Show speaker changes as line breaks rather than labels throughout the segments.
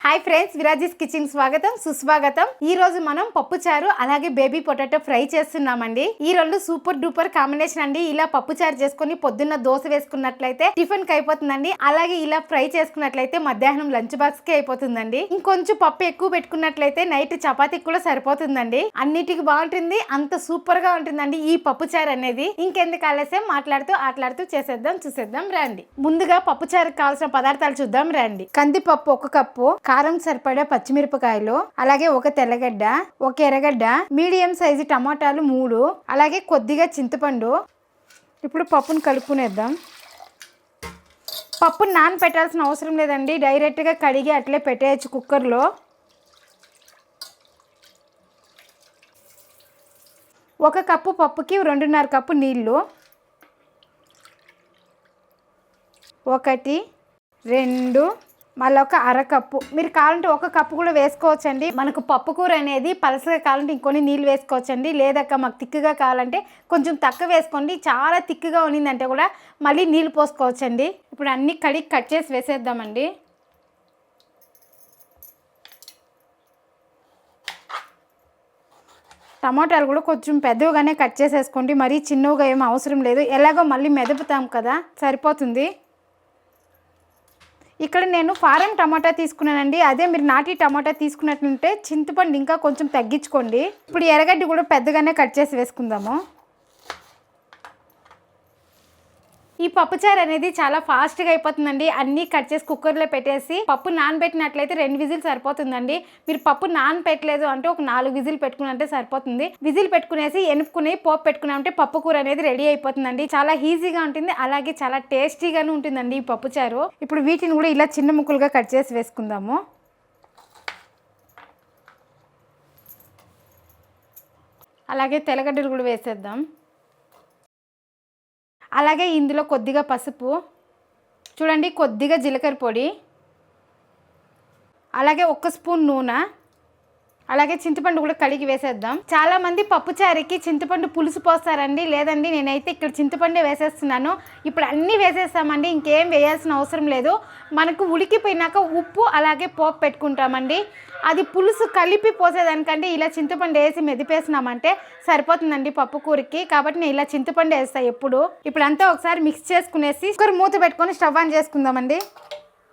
Hi friends, విరాజీస్ kitchen స్వాగతం సుస్వాగతం. ఈ రోజు మనం పప్పు చారు అలాగే బేబీ పొటాటో ఫ్రై చేస్తున్నామండి. ఈ రెండు సూపర్ డూపర్ కాంబినేషన్ అండి. ఇలా పప్పు చారు చేసుకుని పొద్దున్న దోశ వేసుకున్నట్లయితే టిఫిన్ కి అయిపోతుందండి. అలాగే ఇలా ఫ్రై చేసుకున్నట్లయితే మధ్యాహ్నం లంచ్ బాక్స్ కి అయిపోతుందండి. ఇంకొంచెం పప్పు ఎక్కువ పెట్టుకున్నట్లయితే నైట్ చపాతీకి కూడా సరిపోతుందండి. అన్నిటికి బాగుంటుంది, అంత సూపర్ గా ఉంటుందండి ఈ పప్పు చారు అనేది. ఇంకెందుకు ఆలస్యం, ఆటలాడుతూ చూసేద్దాం రండి. ముందుగా పప్పు చారుకు కావాల్సిన పదార్థాలు చూద్దాం రండి. కందిపప్పు 1 కప్పు, కారం సరిపడా పచ్చిమిరపకాయలు, అలాగే 1 తెల్లగడ్డ, 1 ఎర్రగడ్డ, మీడియం సైజు టమాటాలు 3, అలాగే కొద్దిగా చింతపండు. ఇప్పుడు పప్పును కలుపుకునేద్దాం. పప్పును నానబెట్టాల్సిన అవసరం లేదండి, డైరెక్ట్గా కడిగి అట్లే పెట్టేయచ్చు కుక్కర్లో. 1 కప్పు పప్పుకి 2.5 కప్పు నీళ్ళు. 1 2 మళ్ళీ 1 అరకప్పు. మీరు కావాలంటే 1 కప్పు కూడా వేసుకోవచ్చండి. మనకు పప్పు కూర అనేది పలసగా కావాలంటే ఇంకొన్ని నీళ్ళు వేసుకోవచ్చండి. లేదక్క మాకు తిక్కుగా కావాలంటే కొంచెం తక్కువ వేసుకోండి. చాలా తిక్కుగా ఉన్నిందంటే కూడా మళ్ళీ నీళ్ళు పోసుకోవచ్చండి. ఇప్పుడు అన్నీ కడిగి కట్ చేసి వేసేద్దామండి. టమాటాలు కూడా కొంచెం పెద్దగానే కట్ చేసేసుకోండి, మరీ చిన్నగా ఏం అవసరం లేదు. ఎలాగో మళ్ళీ మెదుపుతాం కదా, సరిపోతుంది. ఇక్కడ నేను ఫారెన్ టమాటా తీసుకున్నానండి. అదే మీరు నాటి టమాటా తీసుకున్నట్టుంటే చింతపండు ఇంకా కొంచెం తగ్గించుకోండి. ఇప్పుడు ఎర్రగడ్డ కూడా పెద్దగానే కట్ చేసి వేసుకుందాము. ఈ పప్పుచారు అనేది చాలా ఫాస్ట్గా అయిపోతుందండి. అన్నీ కట్ చేసి కుక్కర్లో పెట్టేసి పప్పు నానబెట్టినట్లయితే 2 విజిల్ సరిపోతుందండి. మీరు పప్పు నానబెట్టలేదు అంటే ఒక 4 విజిల్ పెట్టుకున్నంటే సరిపోతుంది. విజిల్ పెట్టుకునేసి ఎనుపుకుని పోపు పెట్టుకున్నామంటే పప్పు కూర అనేది రెడీ అయిపోతుందండి. చాలా ఈజీగా ఉంటుంది, అలాగే చాలా టేస్టీగాను ఉంటుందండి ఈ పప్పుచారు. ఇప్పుడు వీటిని కూడా ఇలా చిన్న ముక్కలుగా కట్ చేసి వేసుకుందాము. అలాగే తెల్లగడ్డలు కూడా వేసేద్దాం. అలాగే ఇందులో కొద్దిగా పసుపు, చూడండి కొద్దిగా జీలకర్ర పొడి, అలాగే 1 స్పూన్ నూనె, అలాగే చింతపండు కూడా కడిగి వేసేద్దాం. చాలా మంది పప్పుచారుకి చింతపండు పులుసు పోస్తారండి. లేదండి, నేనైతే ఇక్కడ చింతపండే వేసేస్తున్నాను. ఇప్పుడు అన్నీ వేసేస్తామండి, ఇంకేం వేయాల్సిన అవసరం లేదు. మనకు ఉడికిపోయినాక ఉప్పు అలాగే పోపు పెట్టుకుంటామండి. అది పులుసు కలిపి పోసేదానికంటే ఇలా చింతపండు వేసి మెదిపేసినామంటే సరిపోతుందండి పప్పు కూరకి. కాబట్టి నేను ఇలా చింతపండు వేస్తాను ఎప్పుడు. ఇప్పుడు అంతా ఒకసారి మిక్స్ చేసుకునేసి కుక్కర్ మూత పెట్టుకొని స్టవ్ ఆన్ చేసుకుందామండి.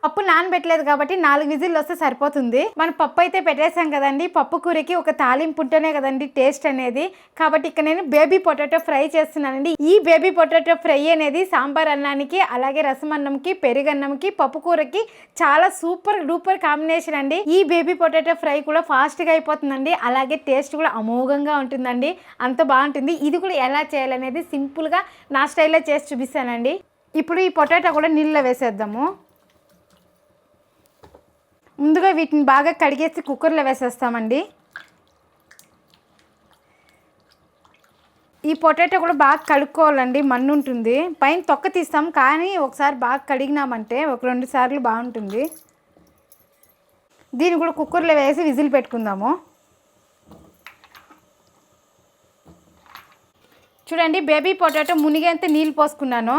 పప్పు నానబెట్టలేదు కాబట్టి 4 విజిల్లు వస్తే సరిపోతుంది. మనం పప్పు అయితే పెట్టేసాం కదండి. పప్పు కూరకి ఒక తాలింపు ఉంటేనే కదండి టేస్ట్ అనేది. కాబట్టి ఇక్కడ నేను బేబీ పొటాటో ఫ్రై చేస్తున్నానండి. ఈ బేబీ పొటాటో ఫ్రై అనేది సాంబార్ అన్నానికి, అలాగే రసం అన్నంకి, పెరుగన్నంకి, పప్పు కూరకి చాలా సూపర్ డూపర్ కాంబినేషన్ అండి. ఈ బేబీ పొటాటో ఫ్రై కూడా ఫాస్ట్గా అయిపోతుందండి, అలాగే టేస్ట్ కూడా అమోఘంగా ఉంటుందండి. అంత బాగుంటుంది. ఇది కూడా ఎలా చేయాలనేది సింపుల్గా నా స్టైల్లో చేసి చూపిస్తానండి. ఇప్పుడు ఈ పొటాటో కూడా నీళ్ళలో వేసేద్దాము. ముందుగా వీటిని బాగా కడిగేసి కుక్కర్లో వేసేస్తామండి. ఈ పొటాటో కూడా బాగా కడుక్కోవాలండి, మన్ను ఉంటుంది. పైన తొక్క తీస్తాం, కానీ ఒకసారి బాగా కడిగినామంటే 1-2 సార్లు బాగుంటుంది. దీన్ని కూడా కుక్కర్లో వేసి విజిల్ పెట్టుకుందాము. చూడండి, బేబీ పొటాటో మునిగేంత నీళ్ళు పోసుకున్నాను.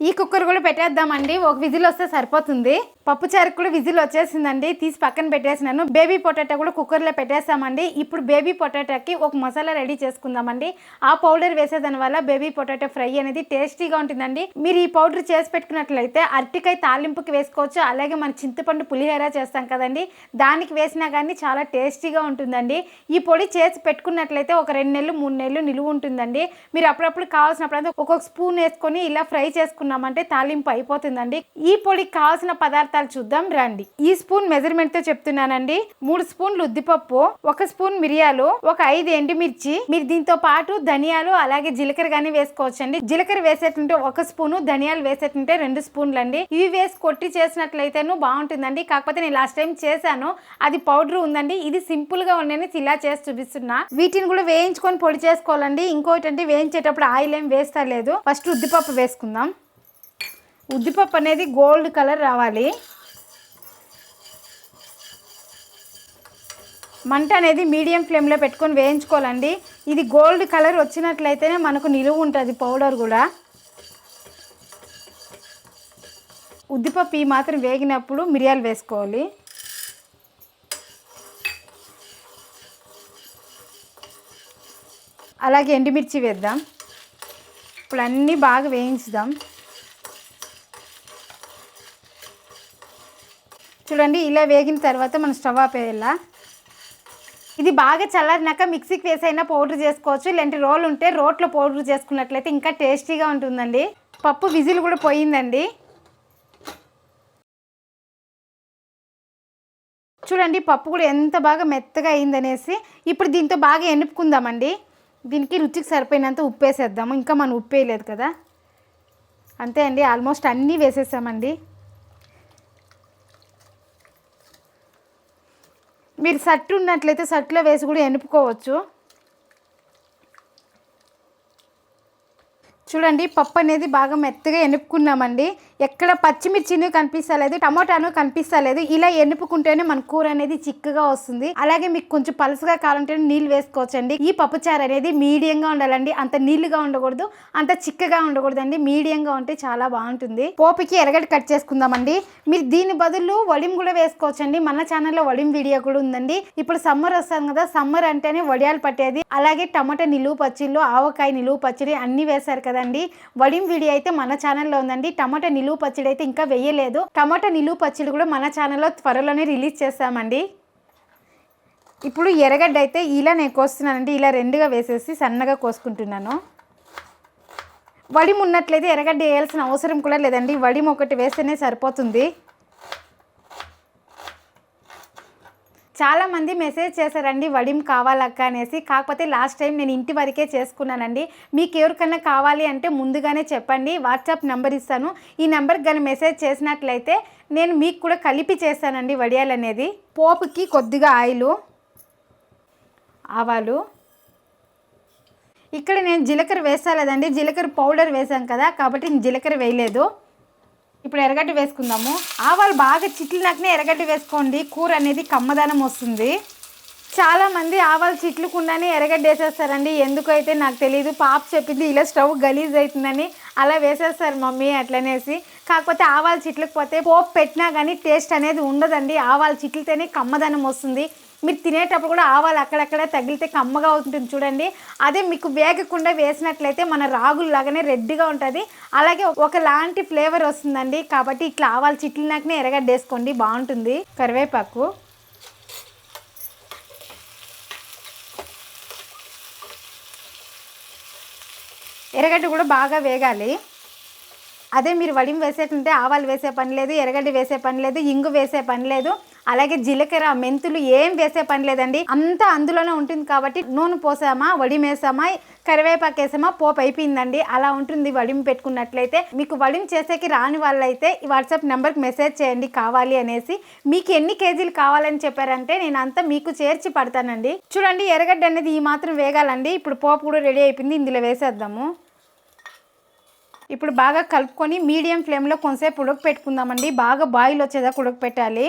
ఈ కుక్కర్ కూడా పెట్టేద్దామండి, 1 విజిల్ వస్తే సరిపోతుంది. పప్పు చారుకు కూడా విజిల్ వచ్చేసిందండి, తీసి పక్కన పెట్టేసినాను. బేబీ పొటాటో కూడా కుక్కర్లో పెట్టేస్తామండి. ఇప్పుడు బేబీ పొటాటోకి ఒక మసాలా రెడీ చేసుకుందామండి. ఆ పౌడర్ వేసేదాని వల్ల బేబీ పొటాటో ఫ్రై అనేది టేస్టీగా ఉంటుందండి. మీరు ఈ పౌడర్ చేసి పెట్టుకున్నట్లయితే అరటికాయ తాలింపుకి వేసుకోవచ్చు, అలాగే మన చింతపండు పులిహోర చేస్తాం కదండి, దానికి వేసినా కానీ చాలా టేస్టీగా ఉంటుందండి. ఈ పొడి చేసి పెట్టుకున్నట్లయితే ఒక 2 నెలలు 3 నెలలు నిలువ ఉంటుందండి. మీరు అప్పుడప్పుడు కావాల్సినప్పుడు ఒక్కొక్క స్పూన్ వేసుకొని ఇలా ఫ్రై చేసుకున్నామంటే తాలింపు అయిపోతుందండి. ఈ పొడికి కావాల్సిన పదార్థాలు చూద్దాం రండి. ఈ స్పూన్ మెజర్మెంట్ తో చెప్తున్నానండి. 3 స్పూన్లు ఉద్దిపప్పు, 1 స్పూన్ మిరియాలు, ఒక 5 ఎండుమిర్చి. మీరు దీంతో పాటు ధనియాలు అలాగే జీలకర్ర గానీ వేసుకోవచ్చండి. జీలకర్ర వేసేటుంటే 1 స్పూను, ధనియాలు వేసేటుంటే 2 స్పూన్లు అండి. ఇవి వేసి కొట్టి చేసినట్లయితేను బాగుంటుందండి. కాకపోతే నేను లాస్ట్ టైం చేశాను, అది పౌడర్ ఉందండి. ఇది సింపుల్ గా ఉండని ఇలా చేసి చూపిస్తున్నా. వీటిని కూడా వేయించుకొని పొడి చేసుకోవాలండి. ఇంకోటి అంటే వేయించేటప్పుడు ఆయిల్ ఏం వేస్తా లేదు. ఫస్ట్ ఉద్దిపప్పు వేసుకుందాం. ఉద్దిపప్పు అనేది గోల్డ్ కలర్ రావాలి. మంట అనేది మీడియం ఫ్లేమ్లో పెట్టుకొని వేయించుకోవాలండి. ఇది గోల్డ్ కలర్ వచ్చినట్లయితేనే మనకు నిలువ ఉంటుంది పౌడర్ కూడా. ఉద్దిపప్పు ఈ మాత్రం వేగినప్పుడు మిరియాలు వేసుకోవాలి. అలాగే ఎండుమిర్చి వేద్దాం. ఇప్పుడు అన్నీ బాగా వేయించుదాం. చూడండి ఇలా వేగిన తర్వాత మనం స్టవ్ ఆపేయాలా. ఇది బాగా చల్లారినాక మిక్సీకి వేసైనా పౌడర్ చేసుకోవచ్చు. ఇలాంటి రోల్ ఉంటే రోట్లో పౌడర్ చేసుకున్నట్లయితే ఇంకా టేస్టీగా ఉంటుందండి. పప్పు విజిల్ కూడా పోయిందండి. చూడండి పప్పు కూడా ఎంత బాగా మెత్తగా అయిందనేసి. ఇప్పుడు దీంతో బాగా ఎనుపుకుందామండి. దీనికి రుచికి సరిపోయినంత ఉప్పు వేసేద్దాము. ఇంకా మనం ఉప్పు వేయలేదు కదా. అంతే అండి, ఆల్మోస్ట్ అన్నీ వేసేసామండి. మీరు సట్టు ఉన్నట్లయితే సట్టులో వేసి కూడా ఎనుపుకోవచ్చు. చూడండి పప్పు అనేది బాగా మెత్తగా ఎనుపుకున్నామండి. ఎక్కడ పచ్చిమిర్చిని కనిపిస్తలేదు, టమోటాను కనిపిస్తలేదు. ఇలా ఎనుపుకుంటేనే మన కూర అనేది చిక్కగా వస్తుంది. అలాగే మీకు కొంచెం పలుసుగా కావాలంటే నీళ్ళు వేసుకోవచ్చండి. ఈ పప్పుచారు అనేది మీడియంగా ఉండాలండి. అంత నీళ్ళుగా ఉండకూడదు, అంత చిక్కగా ఉండకూడదండి. మీడియంగా ఉంటే చాలా బాగుంటుంది. పోపుకి ఎర్రగడ్డ కట్ చేసుకుందామండి. మీరు దీని బదులు వడిం కూడా వేసుకోవచ్చండి. మన ఛానల్లో వడిం వీడియో కూడా ఉందండి. ఇప్పుడు సమ్మర్ వస్తుంది కదా, సమ్మర్ అంటేనే వడియాలు పట్టేది. అలాగే టమాటా నిలువ పచ్చిళ్ళు, ఆవకాయ నిలువ పచ్చడి అన్నీ వేశారు కదండి. వడిం వీడియో అయితే మన ఛానల్లో ఉందండి. టమాటా నిలువ పచ్చడి అయితే ఇంకా వేయలేదు. టమాటా నిలువ పచ్చడి కూడా మన ఛానల్లో త్వరలోనే రిలీజ్ చేస్తామండి. ఇప్పుడు ఎర్రగడ్డ అయితే ఇలా నేను కోస్తున్నానండి. ఇలా రెండుగా వేసేసి సన్నగా కోసుకుంటున్నాను. వడిం ఉన్నట్లయితే ఎర్రగడ్డ వేయాల్సిన అవసరం కూడా లేదండి. వడిం ఒకటి వేస్తేనే సరిపోతుంది. చాలామంది మెసేజ్ చేశారండి వడిం కావాలక్క అనేసి. కాకపోతే లాస్ట్ టైం నేను ఇంటి వరకే చేసుకున్నానండి. మీకు ఎవరికన్నా కావాలి అంటే ముందుగానే చెప్పండి. వాట్సాప్ నెంబర్ ఇస్తాను. ఈ నెంబర్కి కానీ మెసేజ్ చేసినట్లయితే నేను మీకు కూడా కలిపి చేస్తానండి వడియాలు అనేది. పోపుకి కొద్దిగా ఆయిలు, ఆవాలు. ఇక్కడ నేను జీలకర్ర వేసాలేదండి. జీలకర్ర పౌడర్ వేసాం కదా, కాబట్టి నేను జీలకర్ర వేయలేదు. ఇప్పుడు ఎర్రగడ్డ వేసుకుందాము. ఆవాలు బాగా చిట్లినాకనే ఎర్రగడ్డ వేసుకోండి. కూర అనేది కమ్మదనం వస్తుంది. చాలామంది ఆవాలు చిట్లుకుండానే ఎర్రగడ్డ వేసేస్తారండి. ఎందుకైతే నాకు తెలియదు. పాప చెప్పింది ఇలా స్టవ్ గలీజ్ అవుతుందని అలా వేసేస్తారు మమ్మీ అట్లనేసి. కాకపోతే ఆవాలు చిట్లకపోతే పోపు పెట్టినా కానీ టేస్ట్ అనేది ఉండదండి. ఆవాలు చిట్లితేనే కమ్మదనం వస్తుంది. మీరు తినేటప్పుడు కూడా ఆవాలు అక్కడక్కడ తగిలితే కమ్మగా ఉంటుంది చూడండి. అదే మీకు వేగకుండా వేసినట్లయితే మన రాగుల్లాగానే రెడ్గా ఉంటుంది. అలాగే ఒకలాంటి ఫ్లేవర్ వస్తుందండి. కాబట్టి ఇట్లా ఆవాలు చిట్లినాకనే ఎర్రగడ్డ వేసుకోండి, బాగుంటుంది. కరివేపాకు, ఎర్రగడ్డ కూడా బాగా వేగాలి. అదే మీరు వడిం వేసేటంటే ఆవాలు వేసే పని లేదు, ఎర్రగడ్డ వేసే పని లేదు, ఇంగు వేసే పని లేదు, అలాగే జీలకర్ర మెంతులు ఏం వేసే పని లేదండి. అంతా అందులోనే ఉంటుంది. కాబట్టి నూనె పోసామా, వడిం వేసామా, కరివేపాకు వేసామా, పోపు అయిపోయిందండి. అలా ఉంటుంది వడిం పెట్టుకున్నట్లయితే. మీకు వడిం చేసేకి రాని వాళ్ళైతే ఈ వాట్సాప్ నెంబర్కి మెసేజ్ చేయండి కావాలి అనేసి. మీకు ఎన్ని కేజీలు కావాలని చెప్పారంటే నేను అంతా మీకు చేర్చి పడతానండి. చూడండి ఎర్రగడ్డ అనేది ఈ మాత్రం వేగాలండి. ఇప్పుడు పోపు కూడా రెడీ అయిపోయింది. ఇందులో వేసేద్దాము. ఇప్పుడు బాగా కలుపుకొని మీడియం ఫ్లేమ్లో కొంతసేపు ఉడకపెట్టుకుందామండి. బాగా బాయిల్ వచ్చేదాకా ఉడకపెట్టాలి.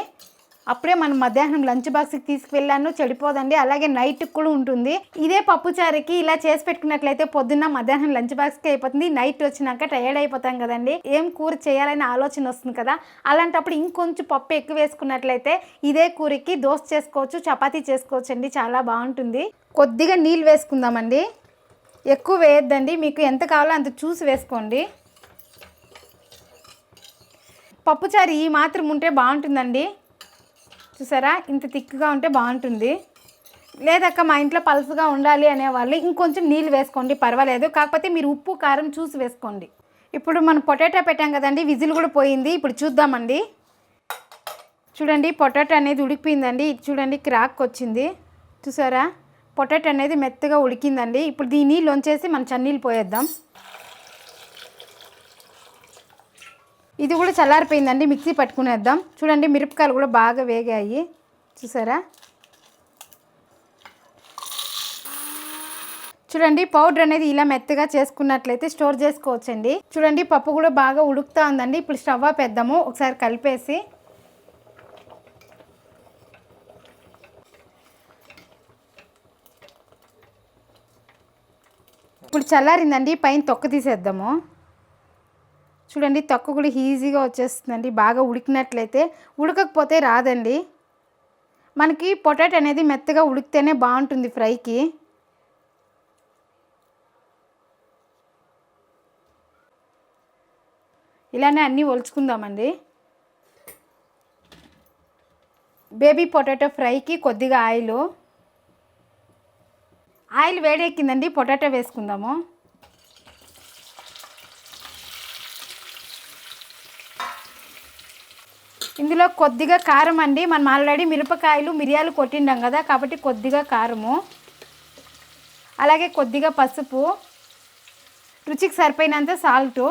అప్పుడే మనం మధ్యాహ్నం లంచ్ బాక్స్కి తీసుకువెళ్ళాను, చెడిపోదండి. అలాగే నైట్కి కూడా ఉంటుంది. ఇదే పప్పుచారుకి ఇలా చేసి పెట్టుకున్నట్లయితే పొద్దున్న మధ్యాహ్నం లంచ్ బాక్స్కి అయిపోతుంది. నైట్ వచ్చినాక టయర్డ్ అయిపోతాం కదండి, ఏం కూర చేయాలనే ఆలోచన వస్తుంది కదా. అలాంటప్పుడు ఇంకొంచెం పప్పు ఎక్కువ వేసుకున్నట్లయితే ఇదే కూరకి దోశ చేసుకోవచ్చు, చపాతీ చేసుకోవచ్చు అండి. చాలా బాగుంటుంది. కొద్దిగా నీళ్ళు వేసుకుందామండి. ఎక్కువ వేయొద్దండి, మీకు ఎంత కావాలో అంత చూసి వేసుకోండి. పప్పుచారు ఈ మాత్రం ఉంటే బాగుంటుందండి. చూసారా, ఇంత థిక్గా ఉంటే బాగుంటుంది. లేదక్క మా ఇంట్లో పలుసుగా ఉండాలి అనేవాళ్ళు ఇంకొంచెం నీళ్ళు వేసుకోండి, పర్వాలేదు. కాకపోతే మీరు ఉప్పు కారం చూసి వేసుకోండి. ఇప్పుడు మనం పొటాటో పెట్టాం కదండి, విజిల్ కూడా పోయింది. ఇప్పుడు చూద్దామండి. చూడండి పొటాటో అనేది ఉడికిపోయిందండి. చూడండి క్రాక్ వచ్చింది. చూసారా, పొటాటో అనేది మెత్తగా ఉడికిందండి. ఇప్పుడు దీని నీళ్ళు వంచేసి మనం చన్నీళ్ళు పోయేద్దాం. ఇది కూడా చల్లారిపోయిందండి, మిక్సీ పట్టుకునేద్దాం. చూడండి మిరపకాయలు కూడా బాగా వేగాయి. చూసారా, చూడండి పౌడర్ అనేది ఇలా మెత్తగా చేసుకున్నట్లయితే స్టోర్ చేసుకోవచ్చండి. చూడండి పప్పు కూడా బాగా ఉడుకుతా ఉందండి. ఇప్పుడు స్టవ్ ఆపేద్దాము. ఒకసారి కలిపేసి ఇప్పుడు చల్లారిందండి, పైన తొక్క తీసేద్దాము. చూడండి తొక్క కూడా ఈజీగా వచ్చేస్తుందండి, బాగా ఉడికినట్లయితే. ఉడకకపోతే రాదండి. మనకి పొటాటో అనేది మెత్తగా ఉడికితేనే బాగుంటుంది ఫ్రైకి. ఇలానే అన్నీ ఒలుచుకుందామండి. బేబీ పొటాటో ఫ్రైకి కొద్దిగా ఆయిల్ వేడెక్కిందండి, పొటాటో వేసుకుందాము. ఇందులో కొద్దిగా కారం అండి. మనం ఆల్రెడీ మిరపకాయలు మిరియాలు కొట్టిండాం కదా, కాబట్టి కొద్దిగా కారము, అలాగే కొద్దిగా పసుపు, రుచికి సరిపోయినంత సాల్టు.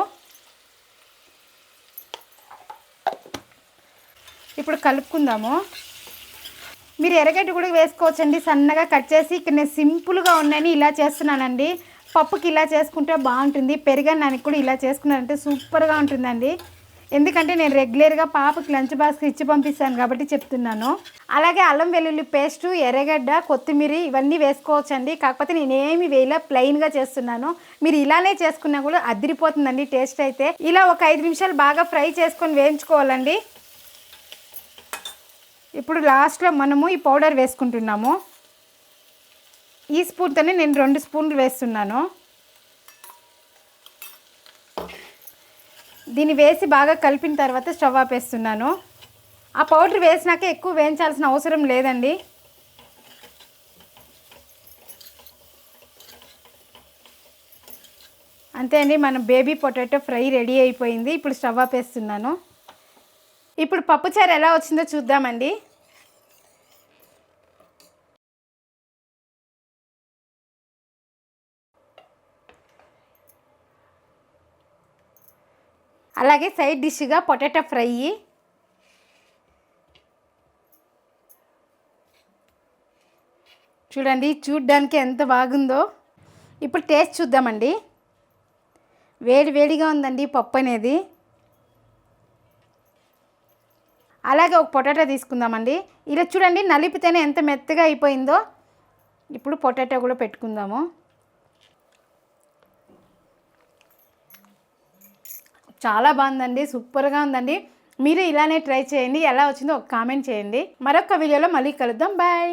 ఇప్పుడు కలుపుకుందాము. మీరు ఎర్రగడ్డ కూడా వేసుకోవచ్చండి, సన్నగా కట్ చేసి. ఇక్కడ నేను సింపుల్గా ఉన్నాయని ఇలా చేస్తున్నానండి. పప్పుకి ఇలా చేసుకుంటే బాగుంటుంది, పెరుగన్నానికి కూడా ఇలా చేసుకున్నారంటే సూపర్గా ఉంటుందండి. ఎందుకంటే నేను రెగ్యులర్గా పాపకి లంచ్ బాక్స్ ఇచ్చి పంపిస్తాను కాబట్టి చెప్తున్నాను. అలాగే అల్లం వెల్లుల్లి పేస్టు, ఎర్రగడ్డ, కొత్తిమీర ఇవన్నీ వేసుకోవచ్చండి. కాకపోతే నేనేమి వేయలా, ప్లెయిన్గా చేస్తున్నాను. మీరు ఇలానే చేసుకున్నా కూడా అదిరిపోతుందండి టేస్ట్ అయితే. ఇలా ఒక 5 నిమిషాలు బాగా ఫ్రై చేసుకొని వేయించుకోవాలండి. ఇప్పుడు లాస్ట్లో మనము ఈ పౌడర్ వేసుకుంటున్నాము. ఈ స్పూన్తోనే నేను 2 స్పూన్లు వేస్తున్నాను. దీన్ని వేసి బాగా కలిపిన తర్వాత స్టవ్ ఆపేస్తున్నాను. ఆ పౌడర్ వేసినాక ఎక్కువ వేయించాల్సిన అవసరం లేదండి. అంతే అండి, మన బేబీ పొటాటో ఫ్రై రెడీ అయిపోయింది. ఇప్పుడు స్టవ్ ఆపేస్తున్నాను. ఇప్పుడు పప్పుచారు ఎలా వచ్చిందో చూద్దామండి. అలాగే సైడ్ డిష్గా పొటాటో ఫ్రై. చూడండి, చూడ్డానికి ఎంత బాగుందో. ఇప్పుడు టేస్ట్ చూద్దామండి. వేడి వేడిగా ఉందండి పప్పు అనేది. అలాగే ఒక పొటాటో తీసుకుందామండి. ఇలా చూడండి, నలిపితేనే ఎంత మెత్తగా అయిపోయిందో. ఇప్పుడు పొటాటో కూడా పెట్టుకుందాము. చాలా బాగుందండి, సూపర్గా ఉందండి. మీరు ఇలానే ట్రై చేయండి. ఎలా వచ్చిందో ఒక కామెంట్ చేయండి. మరొక వీడియోలో మళ్ళీ కలుద్దాం. బాయ్.